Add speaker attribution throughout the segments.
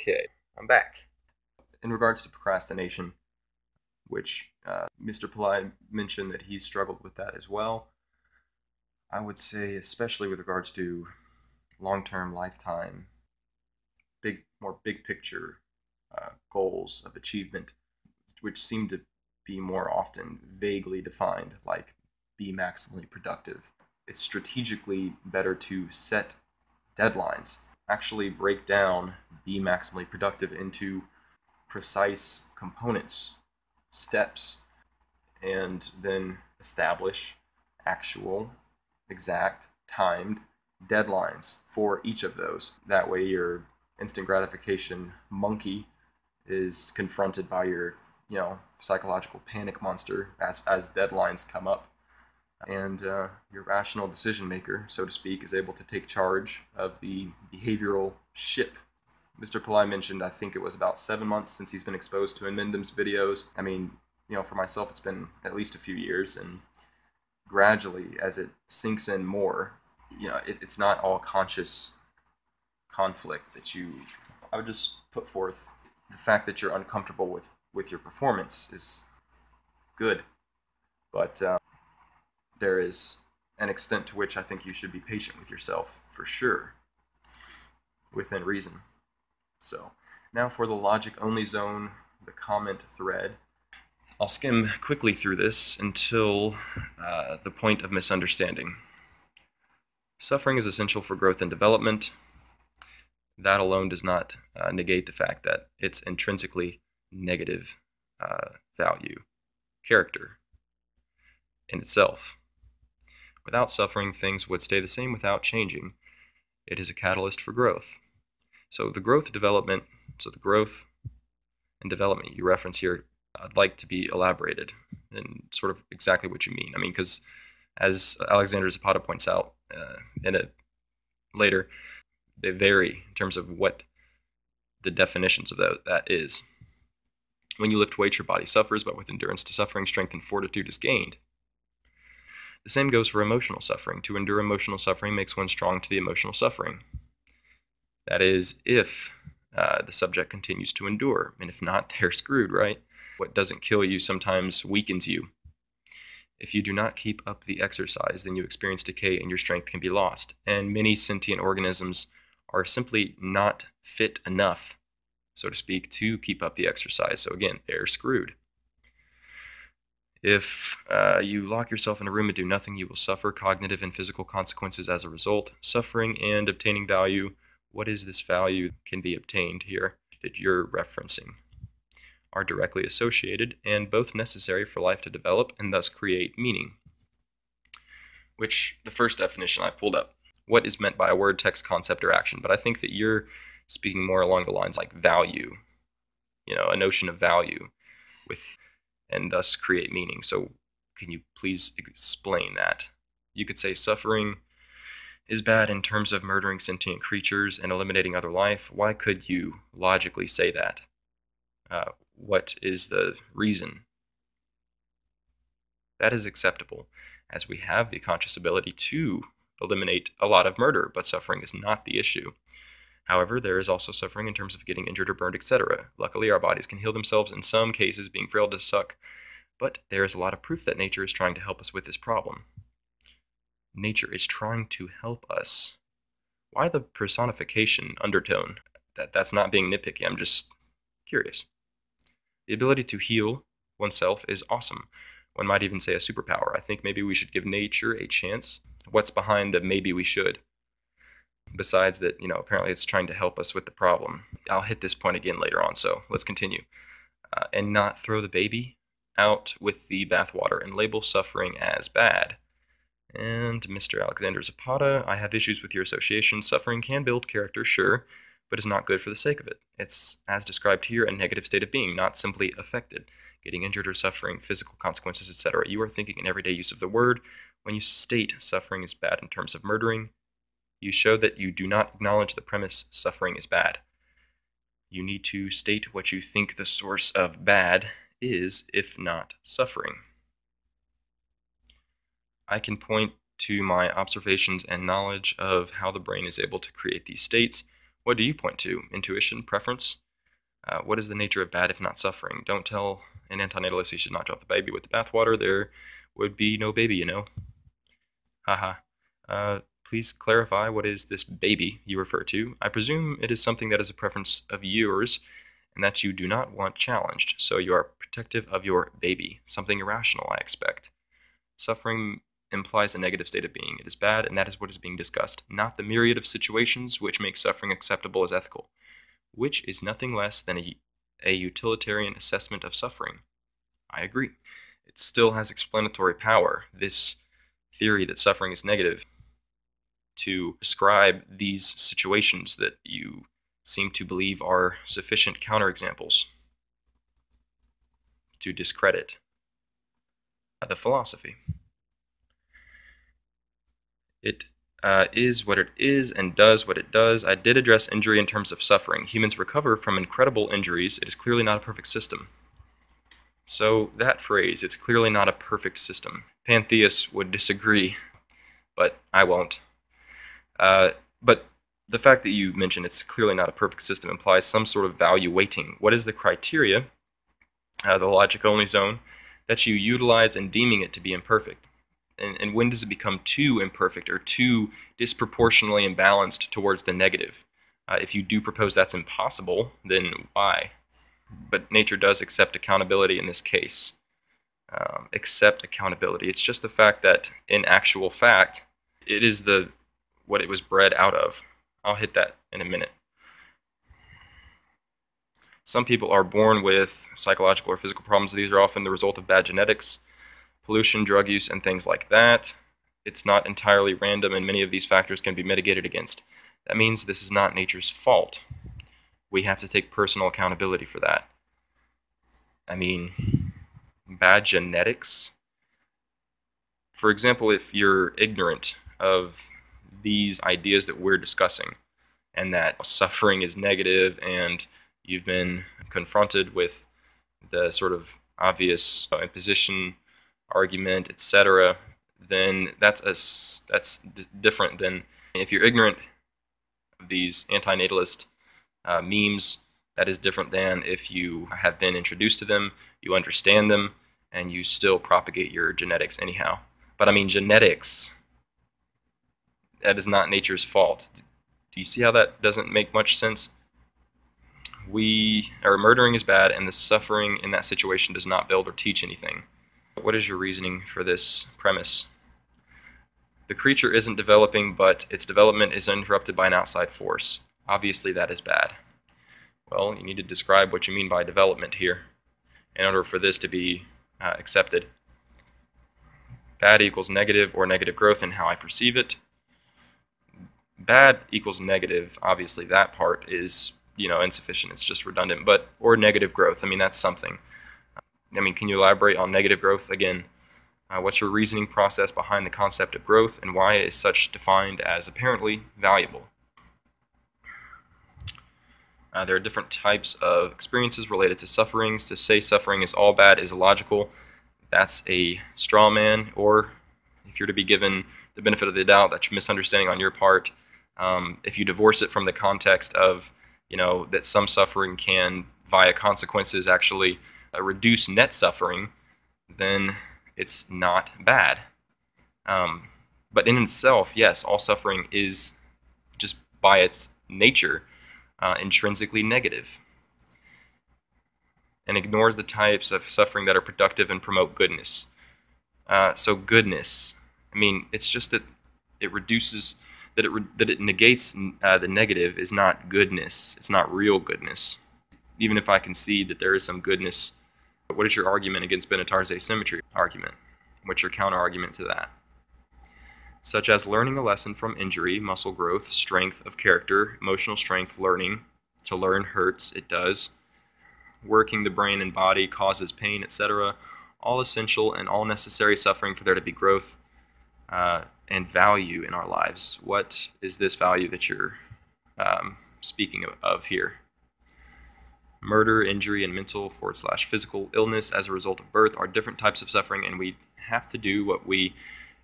Speaker 1: Okay, I'm back. In regards to procrastination, which Mr. Pillai mentioned that he's struggled with that as well, I would say, especially with regards to long-term, lifetime, more big picture goals of achievement, which seem to be more often vaguely defined, like be maximally productive. It's strategically better to set deadlines, actually break down be maximally productive into precise components, steps, and then establish actual, exact, timed deadlines for each of those. That way your instant gratification monkey is confronted by your, psychological panic monster as deadlines come up. And your rational decision maker, so to speak, is able to take charge of the behavioral ship. Mr. Pillai mentioned, I think it was about 7 months since he's been exposed to Amendum's videos. I mean, for myself, it's been at least a few years, and gradually, as it sinks in more, it's not all conscious conflict that I would just put forth the fact that you're uncomfortable with your performance is good, but there is an extent to which I think you should be patient with yourself, for sure, within reason. So, now for the logic-only zone, the comment thread. I'll skim quickly through this until the point of misunderstanding. Suffering is essential for growth and development. That alone does not negate the fact that it's intrinsically negative value, character in itself. Without suffering, things would stay the same without changing. It is a catalyst for growth. So the growth and development you reference here, I'd like to be elaborated in sort of exactly what you mean. I mean, because as Alexander Zapata points out later, they vary in terms of what the definitions of that is. When you lift weights, your body suffers, but with endurance to suffering, strength and fortitude is gained. The same goes for emotional suffering. To endure emotional suffering makes one strong to the emotional suffering. That is, if the subject continues to endure, and if not, they're screwed, right? What doesn't kill you sometimes weakens you. If you do not keep up the exercise, then you experience decay and your strength can be lost. And many sentient organisms are simply not fit enough, so to speak, to keep up the exercise. So again, they're screwed. If you lock yourself in a room and do nothing, you will suffer cognitive and physical consequences as a result. Suffering and obtaining value. What is this value can be obtained here that you're referencing? Are directly associated and both necessary for life to develop and thus create meaning. Which, the first definition I pulled up, what is meant by a word, text, concept, or action? But I think that you're speaking more along the lines like value, a notion of value and thus create meaning. So can you please explain that? You could say suffering is bad in terms of murdering sentient creatures and eliminating other life. Why could you logically say that? What is the reason? That is acceptable, as we have the conscious ability to eliminate a lot of murder, but suffering is not the issue. However, there is also suffering in terms of getting injured or burned, etc. Luckily, our bodies can heal themselves in some cases, being frail to suck, but there is a lot of proof that nature is trying to help us with this problem. Nature is trying to help us. Why the personification undertone? That's not being nitpicky, I'm just curious. The ability to heal oneself is awesome. One might even say a superpower. I think maybe we should give nature a chance. What's behind the maybe we should? Besides that, apparently it's trying to help us with the problem. I'll hit this point again later on, so let's continue. And not throw the baby out with the bathwater and label suffering as bad. And Mr. Alexander Zapata, I have issues with your association. Suffering can build character, sure, but is not good for the sake of it. It's, as described here, a negative state of being, not simply affected. Getting injured or suffering, physical consequences, etc. You are thinking in everyday use of the word. When you state suffering is bad in terms of murdering, you show that you do not acknowledge the premise suffering is bad. You need to state what you think the source of bad is, if not suffering. I can point to my observations and knowledge of how the brain is able to create these states. What do you point to? Intuition? Preference? What is the nature of bad if not suffering? Don't tell an antinatalist he should not drop the baby with the bathwater. There would be no baby, you know. Haha. Please clarify what is this baby you refer to. I presume it is something that is a preference of yours and that you do not want challenged, so you are protective of your baby. Something irrational, I expect. Suffering implies a negative state of being. It is bad, and that is what is being discussed, not the myriad of situations which make suffering acceptable as ethical, which is nothing less than a utilitarian assessment of suffering. I agree. It still has explanatory power, this theory that suffering is negative, to describe these situations that you seem to believe are sufficient counterexamples to discredit the philosophy. It is what it is and does what it does. I did address injury in terms of suffering. Humans recover from incredible injuries. It is clearly not a perfect system. So that phrase, it's clearly not a perfect system. Pantheists would disagree, but I won't. But the fact that you mentioned it's clearly not a perfect system implies some sort of value weighting. What is the criteria, the logic-only zone, that you utilize in deeming it to be imperfect? And when does it become too imperfect or too disproportionately imbalanced towards the negative? If you do propose that's impossible, then why? But nature does accept accountability in this case. Accept accountability. It's just the fact that, in actual fact, it is what it was bred out of. I'll hit that in a minute. Some people are born with psychological or physical problems. These are often the result of bad genetics, pollution, drug use, and things like that. It's not entirely random, and many of these factors can be mitigated against. That means this is not nature's fault. We have to take personal accountability for that. I mean, bad genetics? For example, if you're ignorant of these ideas that we're discussing, and that suffering is negative, and you've been confronted with the sort of obvious imposition argument, etc., then that's different than if you're ignorant of these antinatalist memes. That is different than if you have been introduced to them, you understand them, and you still propagate your genetics anyhow. But I mean, genetics, that is not nature's fault. Do you see how that doesn't make much sense? Murdering is bad, and the suffering in that situation does not build or teach anything. What is your reasoning for this premise? The creature isn't developing, but its development is interrupted by an outside force. Obviously, that is bad. Well, you need to describe what you mean by development here in order for this to be accepted. Bad equals negative or negative growth in how I perceive it. Bad equals negative, obviously that part is, insufficient, it's just redundant, or negative growth, I mean, that's something. Can you elaborate on negative growth again? What's your reasoning process behind the concept of growth, and why is such defined as apparently valuable? There are different types of experiences related to sufferings. To say suffering is all bad is illogical. That's a straw man, or if you're to be given the benefit of the doubt, that's a misunderstanding on your part. If you divorce it from the context of, that some suffering can, via consequences, actually reduce net suffering, then it's not bad. But in itself, yes, all suffering is, just by its nature, intrinsically negative, and ignores the types of suffering that are productive and promote goodness. So goodness, it's just that it reduces, that it negates the negative is not goodness. It's not real goodness. Even if I concede that there is some goodness, what is your argument against Benatar's asymmetry argument? What's your counter-argument to that? Such as learning a lesson from injury, muscle growth, strength of character, emotional strength, learning. To learn hurts, it does. Working the brain and body causes pain, etc. All essential and all necessary suffering for there to be growth and value in our lives. What is this value that you're speaking of here? Murder, injury, and mental / physical illness as a result of birth are different types of suffering, and we have to do what we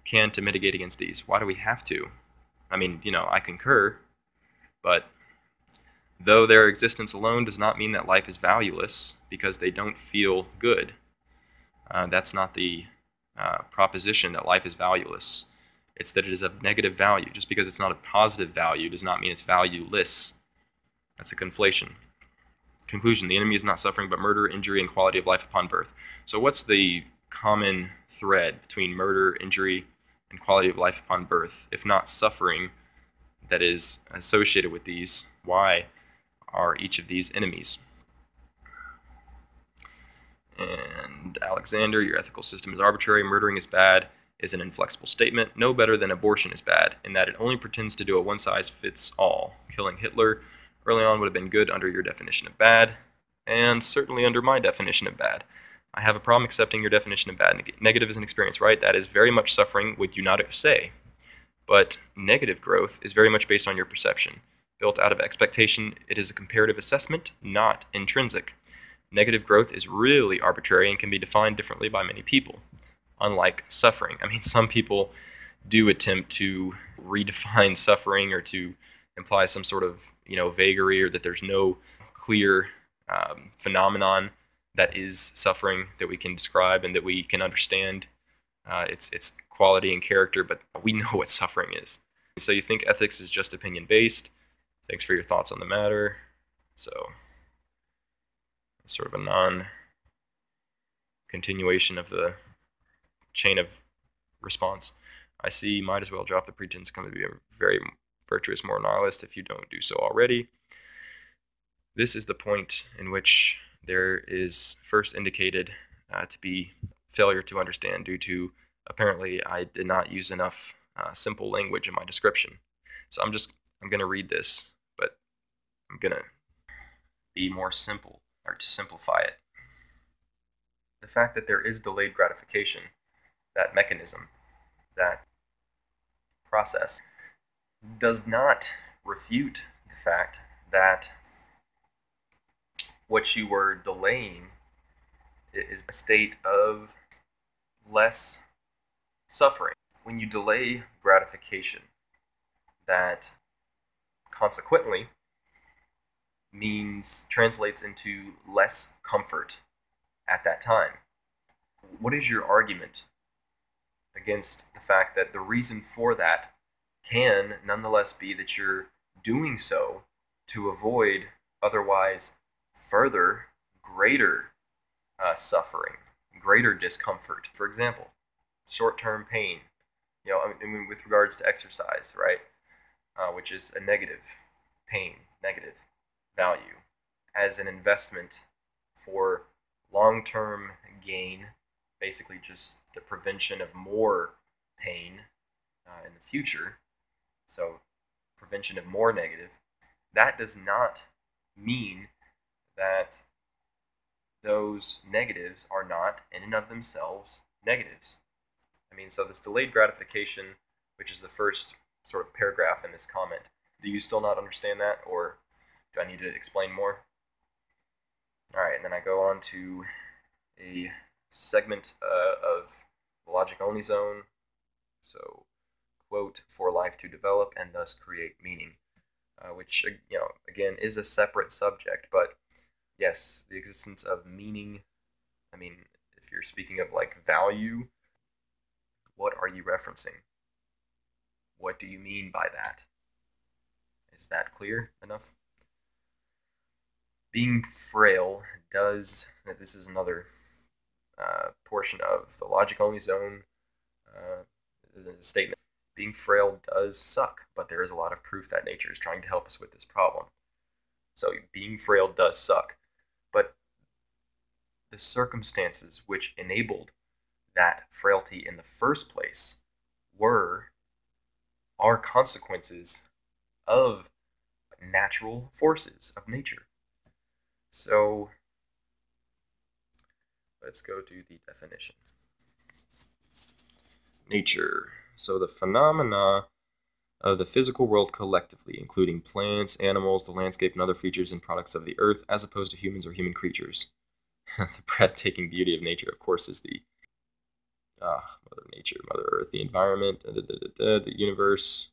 Speaker 1: can to mitigate against these. Why do we have to? I concur, but Though their existence alone does not mean that life is valueless because they don't feel good. That's not the proposition that life is valueless. It's that it is of negative value. Just because it's not of positive value does not mean it's valueless. That's a conflation. Conclusion, the enemy is not suffering but murder, injury, and quality of life upon birth. So what's the common thread between murder, injury, and quality of life upon birth? If not suffering that is associated with these, why are each of these enemies? And Alexander, your ethical system is arbitrary. Murdering is bad is an inflexible statement. No better than abortion is bad, in that it only pretends to do a one-size-fits-all. Killing Hitler early on would have been good under your definition of bad, and certainly under my definition of bad. I have a problem accepting your definition of bad. Negative is an experience, right? That is very much suffering, would you not say? But negative growth is very much based on your perception. Built out of expectation, it is a comparative assessment, not intrinsic. Negative growth is really arbitrary and can be defined differently by many people, unlike suffering. I mean, some people do attempt to redefine suffering or to imply some sort of, vagary, or that there's no clear phenomenon that is suffering that we can describe and that we can understand its quality and character, but we know what suffering is. So you think ethics is just opinion-based. Thanks for your thoughts on the matter. So, sort of a non-continuation of the chain of response. I see, might as well drop the pretense, come to be a very virtuous moral nihilist if you don't do so already. This is the point in which there is first indicated to be failure to understand due to, apparently, I did not use enough simple language in my description. So I'm going to read this, but I'm going to be more simple, or to simplify it. The fact that there is delayed gratification, that mechanism, that process, does not refute the fact that what you were delaying is a state of less suffering. When you delay gratification, that consequently translates into less comfort at that time. What is your argument against the fact that the reason for that can nonetheless be that you're doing so to avoid otherwise further greater suffering, greater discomfort? For example, short-term pain, I mean, with regards to exercise, right, which is a negative pain, negative value, as an investment for long-term gain, basically just the prevention of more pain in the future, so prevention of more negative. That does not mean that those negatives are not in and of themselves negatives. I mean, so this delayed gratification, which is the first sort of paragraph in this comment, do you still not understand that, or do I need to explain more? All right, and then I go on to a segment of the logic-only zone. So, quote, for life to develop and thus create meaning, which, again, is a separate subject, but yes, the existence of meaning, I mean, if you're speaking of, like, value, what are you referencing? What do you mean by that? Is that clear enough? Being frail does, this is another portion of the logic-only zone statement. Being frail does suck, but there is a lot of proof that nature is trying to help us with this problem. So being frail does suck, but the circumstances which enabled that frailty in the first place are consequences of natural forces of nature. So let's go to the definition. Nature. So the phenomena of the physical world collectively, including plants, animals, the landscape, and other features and products of the earth, as opposed to humans or human creatures. The breathtaking beauty of nature, of course, is the Mother Nature, Mother Earth, the environment, the universe.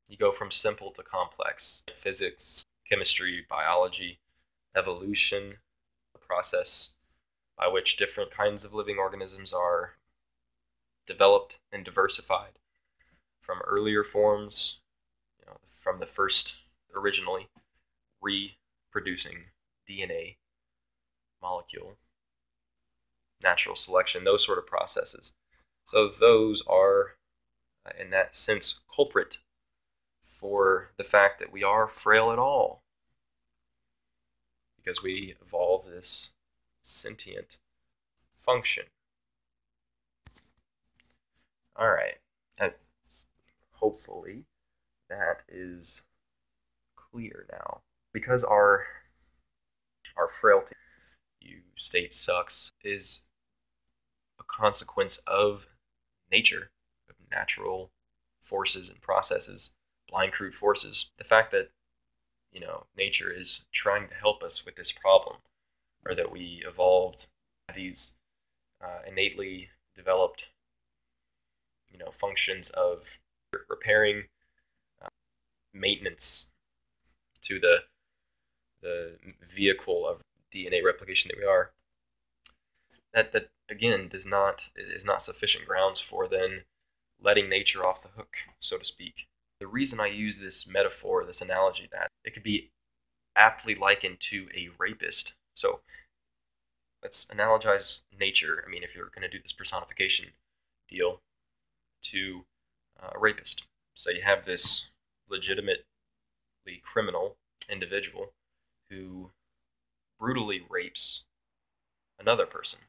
Speaker 1: You go from simple to complex. Physics, chemistry, biology, evolution, the process by which different kinds of living organisms are developed and diversified from earlier forms, from the first originally reproducing DNA molecule, natural selection, those sort of processes. So those are, in that sense, culprit for the fact that we are frail at all, because we evolve this sentient function. All right, hopefully that is clear now. Because our frailty, you state sucks, is a consequence of nature, of natural forces and processes, blind crude forces. The fact that nature is trying to help us with this problem, or that we evolved these innately developed functions of repairing, maintenance to the vehicle of DNA replication that we are, that again is not sufficient grounds for then letting nature off the hook, so to speak. The reason I use this metaphor, this analogy, that it could be aptly likened to a rapist. So let's analogize nature. I mean, if you're going to do this personification deal, to a rapist. So you have this legitimately criminal individual who brutally rapes another person.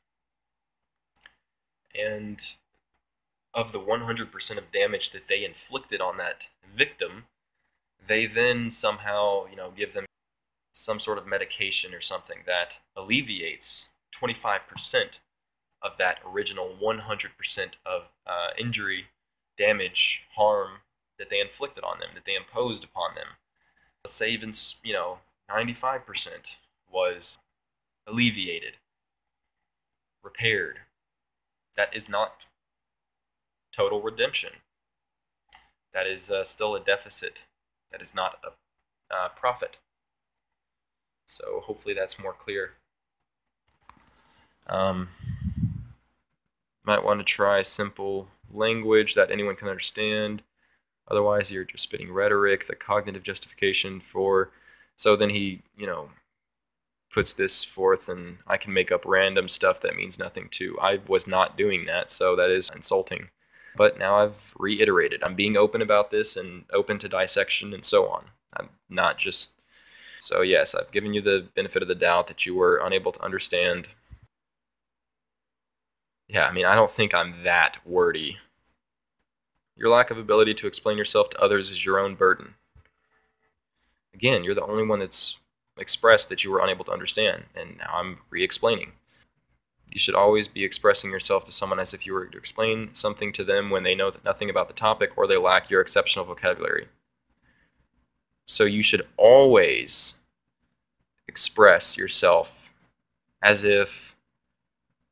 Speaker 1: And of the 100% of damage that they inflicted on that victim, they then somehow, give them some sort of medication or something that alleviates 25% of that original 100% of injury, damage, harm that they inflicted on them, that they imposed upon them. Let's say even 95% was alleviated, repaired. That is not total redemption. That is still a deficit. That is not a profit. So hopefully that's more clear. Might want to try simple language that anyone can understand. Otherwise, you're just spitting rhetoric, the cognitive justification for. So then he, puts this forth, and I can make up random stuff that means nothing too. I was not doing that, so that is insulting. But now I've reiterated. I'm being open about this and open to dissection and so on. I'm not just. So yes, I've given you the benefit of the doubt that you were unable to understand. Yeah, I mean, I don't think I'm that wordy. Your lack of ability to explain yourself to others is your own burden. Again, you're the only one that's expressed that you were unable to understand, and now I'm re-explaining. You should always be expressing yourself to someone as if you were to explain something to them when they know nothing about the topic or they lack your exceptional vocabulary. So you should always express yourself as if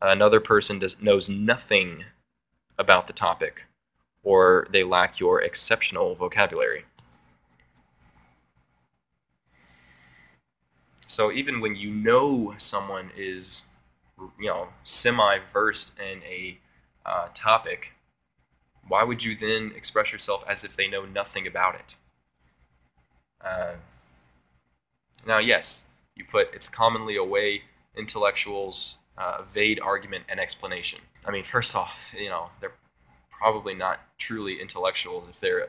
Speaker 1: another person knows nothing about the topic or they lack your exceptional vocabulary. So even when you know someone is, semi-versed in a topic, why would you then express yourself as if they know nothing about it? Now, yes, you put, it's commonly a way intellectuals evade argument and explanation. I mean, first off, they're probably not truly intellectuals if they're,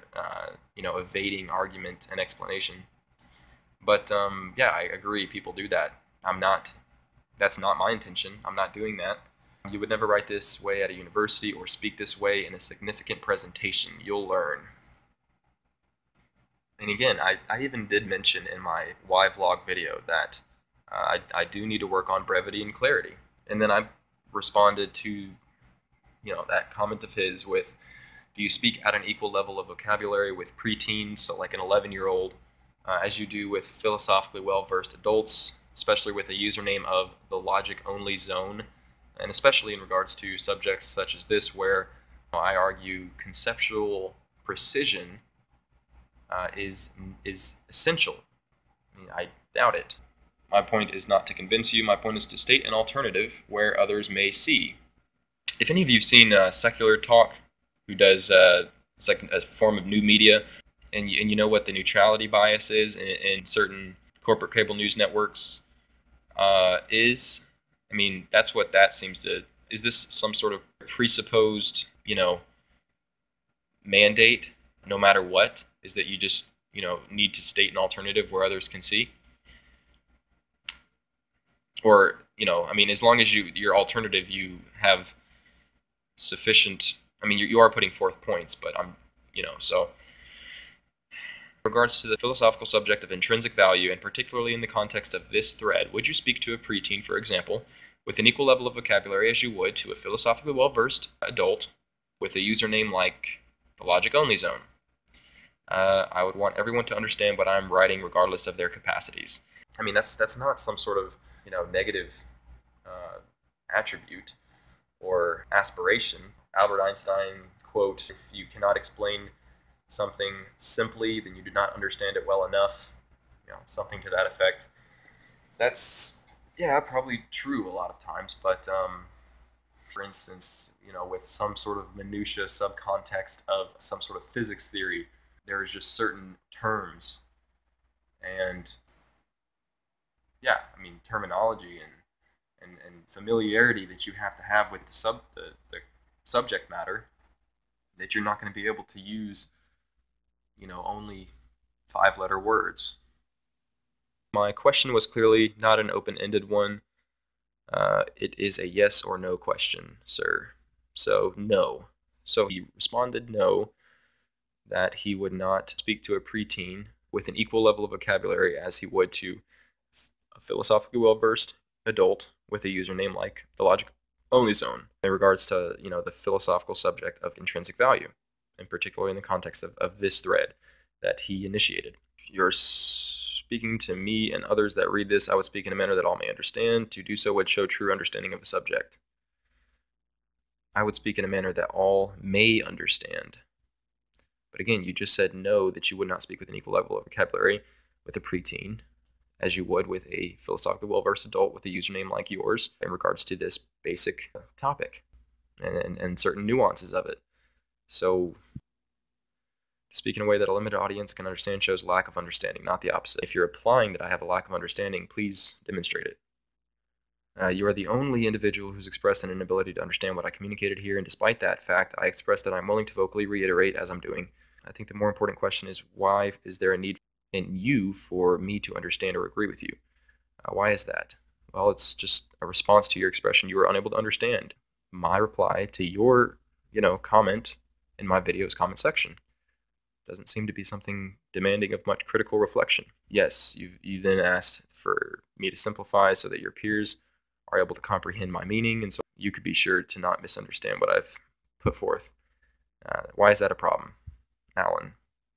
Speaker 1: evading argument and explanation. But, yeah, I agree, people do that. That's not my intention. I'm not doing that. You would never write this way at a university or speak this way in a significant presentation. You'll learn. And again, I even did mention in my Y vlog video that I do need to work on brevity and clarity. And then I responded to, that comment of his with, do you speak at an equal level of vocabulary with preteens, so like an 11-year-old, as you do with philosophically well-versed adults, especially with a username of the logic-only zone, and especially in regards to subjects such as this, where I argue conceptual precision is essential. I doubt it. My point is not to convince you. My point is to state an alternative where others may see. If any of you have seen Secular Talk, who does it's like a form of new media, and you know what the neutrality bias is in certain corporate cable news networks is, I mean, that's what that seems to. Is this some sort of presupposed, mandate, no matter what, is that you just, need to state an alternative where others can see? Or, I mean, as long as your alternative, you have sufficient, I mean, you are putting forth points, but so. In regards to the philosophical subject of intrinsic value, and particularly in the context of this thread, would you speak to a preteen, for example, with an equal level of vocabulary as you would to a philosophically well-versed adult with a username like the Logic Only Zone? I would want everyone to understand what I'm writing regardless of their capacities. I mean, that's not some sort of, negative attribute or aspiration. Albert Einstein, quote, "If you cannot explain something simply, then you do not understand it well enough," something to that effect. That's, probably true a lot of times, but for instance, with some sort of minutia subcontext of some sort of physics theory, there's just certain terms and terminology and familiarity that you have to have with the subject matter that you're not going to be able to use only 5-letter words. My question was clearly not an open-ended one. It is a yes or no question, sir. So, no. So he responded no, that he would not speak to a preteen with an equal level of vocabulary as he would to a philosophically well-versed adult with a username like the Logic Only Zone in regards to, the philosophical subject of intrinsic value, and particularly in the context of this thread that he initiated. You're speaking to me and others that read this, I would speak in a manner that all may understand. To do so would show true understanding of the subject. I would speak in a manner that all may understand. But again, you just said no, that you would not speak with an equal level of vocabulary with a preteen as you would with a philosophically well-versed adult with a username like yours in regards to this basic topic and certain nuances of it. So, speak in a way that a limited audience can understand shows lack of understanding, not the opposite. If you're implying that I have a lack of understanding, please demonstrate it. You are the only individual who's expressed an inability to understand what I communicated here, and despite that fact, I express that I'm willing to vocally reiterate as I'm doing. I think the more important question is, why is there a need in you for me to understand or agree with you? Why is that? Well, it's just a response to your expression you were unable to understand. My reply to your, comment in my video's comment section doesn't seem to be something demanding of much critical reflection. Yes, you then asked for me to simplify so that your peers are able to comprehend my meaning, and so you could be sure to not misunderstand what I've put forth. Why is that a problem, Alan?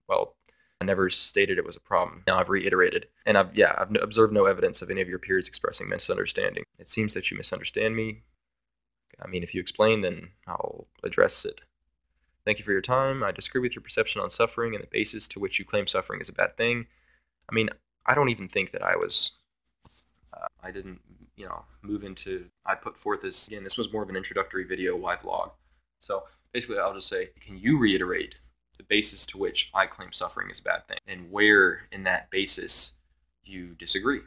Speaker 1: Well, I never stated it was a problem. Now I've reiterated, and I've observed no evidence of any of your peers expressing misunderstanding. It seems that you misunderstand me. I mean, if you explain, then I'll address it. Thank you for your time. I disagree with your perception on suffering and the basis to which you claim suffering is a bad thing. I mean, I don't even think that I didn't, move into, I put forth this, again, this was more of an introductory video, why vlog. So basically I'll just say, can you reiterate the basis to which I claim suffering is a bad thing, and where in that basis you disagree?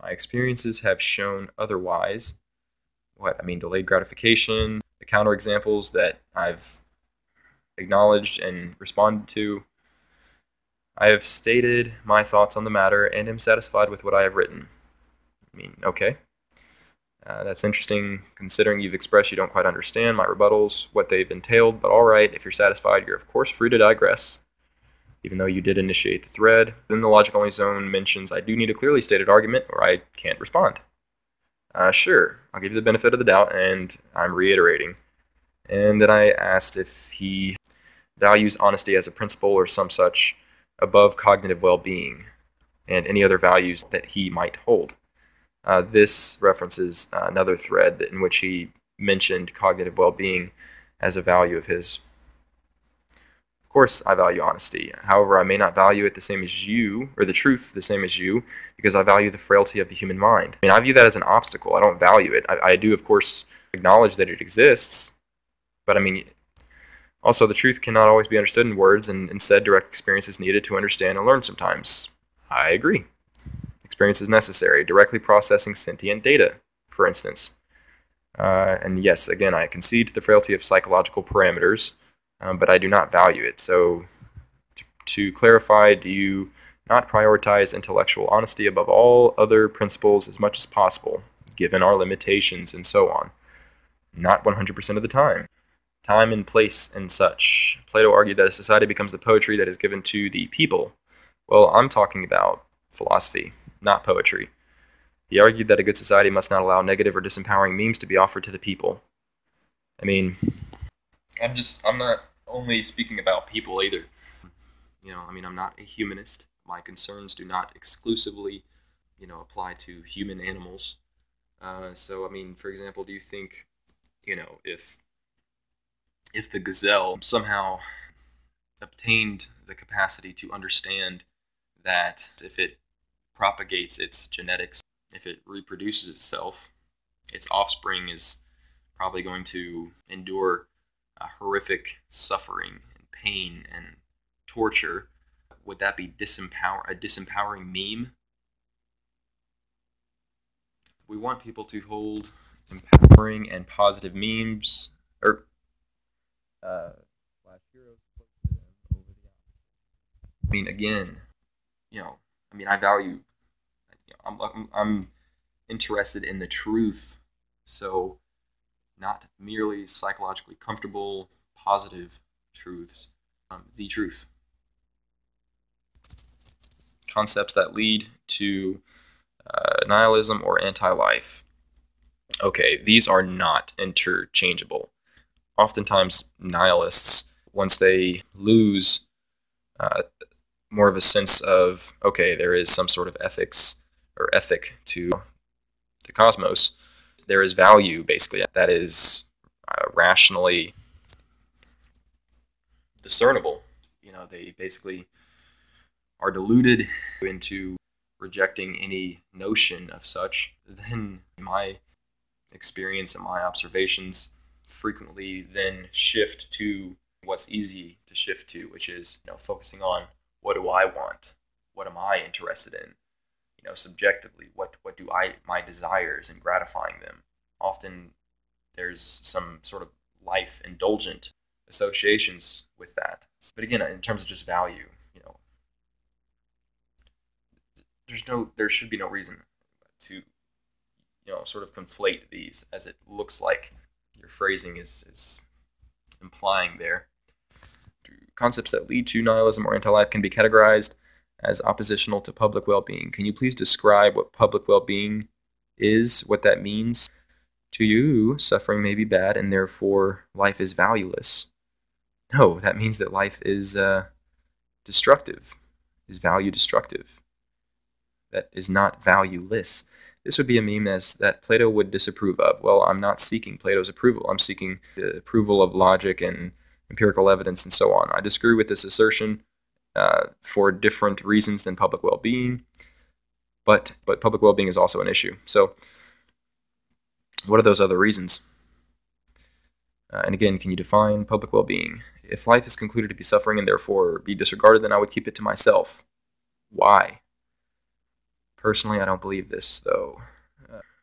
Speaker 1: My experiences have shown otherwise. Delayed gratification, the counterexamples that I've acknowledged and responded to. I have stated my thoughts on the matter and am satisfied with what I have written. Okay. That's interesting, considering you've expressed you don't quite understand my rebuttals, what they've entailed, but all right, if you're satisfied, you're of course free to digress, even though you did initiate the thread. Then the Logic Only Zone mentions I do need a clearly stated argument or I can't respond. Sure, I'll give you the benefit of the doubt, and I'm reiterating. And then I asked if he values honesty as a principle or some such above cognitive well-being and any other values that he might hold. This references another thread in which he mentioned cognitive well-being as a value of his. Of course, I value honesty. However, I may not value it the same as you, or the truth the same as you, because I value the frailty of the human mind. I mean, I view that as an obstacle. I don't value it. I do, of course, acknowledge that it exists, but I mean, also, the truth cannot always be understood in words, and instead, direct experience is needed to understand and learn sometimes. I agree. Experience is necessary. Directly processing sentient data, for instance. And yes, again, I concede to the frailty of psychological parameters, but I do not value it. So, to clarify, do you not prioritize intellectual honesty above all other principles as much as possible, given our limitations and so on? Not 100% of the time. Time and place and such. Plato argued that a society becomes the poetry that is given to the people. Well, I'm talking about philosophy, not poetry. He argued that a good society must not allow negative or disempowering memes to be offered to the people. I mean, I'm not only speaking about people either. I'm not a humanist. My concerns do not exclusively, apply to human animals. So, for example, do you think, if the gazelle somehow obtained the capacity to understand that if it propagates its genetics, if it reproduces itself, its offspring is probably going to endure a horrific suffering and pain and torture, would that be a disempowering meme? We want people to hold empowering and positive memes, or heroes close to them over the opposite. Again, I value. I'm interested in the truth, so not merely psychologically comfortable, positive truths. The truth. Concepts that lead to nihilism or anti-life. Okay, these are not interchangeable. Oftentimes, nihilists, once they lose more of a sense of, okay, there is some sort of ethics or ethic to the cosmos, there is value, basically, that is rationally discernible. They basically are deluded into rejecting any notion of such. Then my experience and my observations frequently then shift to what's easy to shift to, which is focusing on what do I want, what am I interested in, subjectively, what do my desires and gratifying them. Often there's some sort of life indulgent associations with that. But again, in terms of just value, there should be no reason to sort of conflate these, as it looks like your phrasing is implying there. Concepts that lead to nihilism or anti-life can be categorized as oppositional to public well-being. Can you please describe what public well-being is, what that means to you? Suffering may be bad, and therefore life is valueless. No, that means that life is destructive, is value destructive. That is not valueless. This would be a meme that Plato would disapprove of. Well, I'm not seeking Plato's approval. I'm seeking the approval of logic and empirical evidence and so on. I disagree with this assertion for different reasons than public well-being, but public well-being is also an issue. So what are those other reasons? And again, can you define public well-being? If life is concluded to be suffering and therefore be disregarded, then I would keep it to myself. Why? Personally, I don't believe this, though.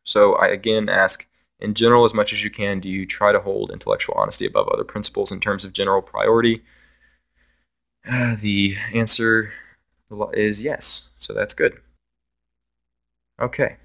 Speaker 1: So I again ask, in general, as much as you can, do you try to hold intellectual honesty above other principles in terms of general priority? The answer is yes, so that's good. Okay.